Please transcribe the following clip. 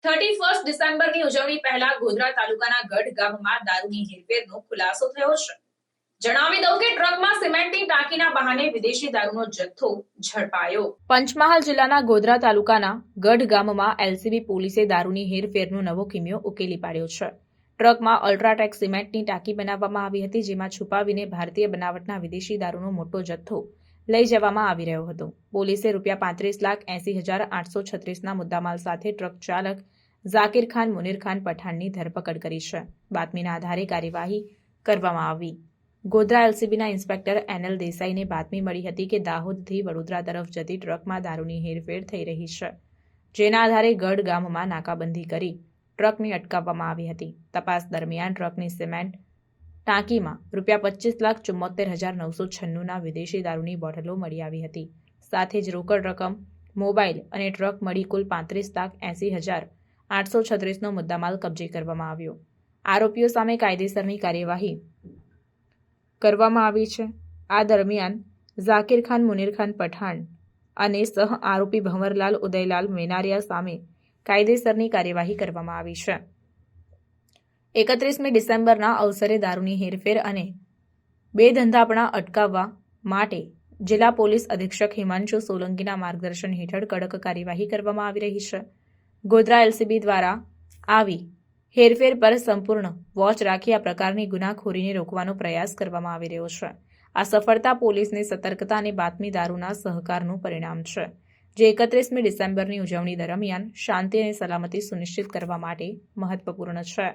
31 ડિસેમ્બરની ઉજવણી પહેલા ગોધરા તાલુકાના ગઢ ગામમાં દારૂની હેરફેરનો ખુલાસો થયો છે. જણાવી દઉં કે ટ્રકમાં સિમેન્ટની ટાંકીના બહાને વિદેશી દારૂનો જથ્થો ઝડપાયો. પંચમહાલ જિલ્લાના ગોધરા તાલુકાના ગઢ ગામમાં એલસીબી પોલીસે દારૂની હેરફેરનો નવો કિમિયો ઉકેલી પાડ્યો છે. ટ્રકમાં અલ્ટ્રાટેક સિમેન્ટની ટાંકી બનાવવામાં આવી હતી, જેમાં છુપાવીને ભારતીય બનાવટના વિદેશી દારૂનો મોટો જથ્થો લઈ જવામાં આવી રહ્યો હતો. પોલીસે ₹35,80,836ના મુદ્દામાલ સાથે ટ્રક ચાલક ઝાકીર ખાન મુનીર ખાન પઠાણની ધરપકડ કરી છે. બાતમીના આધારે કાર્યવાહી કરવામાં આવી. ગોધરા એલસીબીના ઇન્સ્પેક્ટર એનએલ દેસાઈને બાતમી મળી હતી કે દાહોદથી વડોદરા તરફ જતી ટ્રકમાં દારૂની હેરફેર થઈ રહી છે, જેના આધારે ગઢ ગામમાં નાકાબંધી કરી ટ્રકને અટકાવવામાં આવી હતી. તપાસ દરમિયાન ટ્રકની સિમેન્ટ ટાંકીમાં ₹25,74,996ના વિદેશી દારૂની બોટલો મળી આવી હતી. સાથે જ રોકડ રકમ, મોબાઈલ અને ટ્રક મળી કુલ ₹35,80,836નો મુદ્દામાલ કબજે કરવામાં આવ્યો. આરોપીઓ સામે કાયદેસરની કાર્યવાહી કરવામાં આવી છે. આ દરમિયાન ઝાકીર ખાન મુનીર ખાન પઠાણ અને સહ આરોપી ભંવરલાલ ઉદયલાલ મેનારિયા સામે કાયદેસરની કાર્યવાહી કરવામાં આવી છે. 31મી ડિસેમ્બરના અવસરે દારૂની હેરફેર અને બેધંધાપણા અટકાવવા માટે જિલ્લા પોલીસ અધિક્ષક હિમાંશુ સોલંકીના માર્ગદર્શન હેઠળ કડક કાર્યવાહી કરવામાં આવી રહી છે. ગોધરા એલસીબી દ્વારા આવી હેરફેર પર સંપૂર્ણ વોચ રાખી આ પ્રકારની ગુનાખોરીને રોકવાનો પ્રયાસ કરવામાં આવી રહ્યો છે. આ સફળતા પોલીસની સતર્કતા અને બાતમીદારોના સહકારનું પરિણામ છે, જે 31મી ડિસેમ્બરની ઉજવણી દરમિયાન શાંતિ અને સલામતી સુનિશ્ચિત કરવા માટે મહત્વપૂર્ણ છે.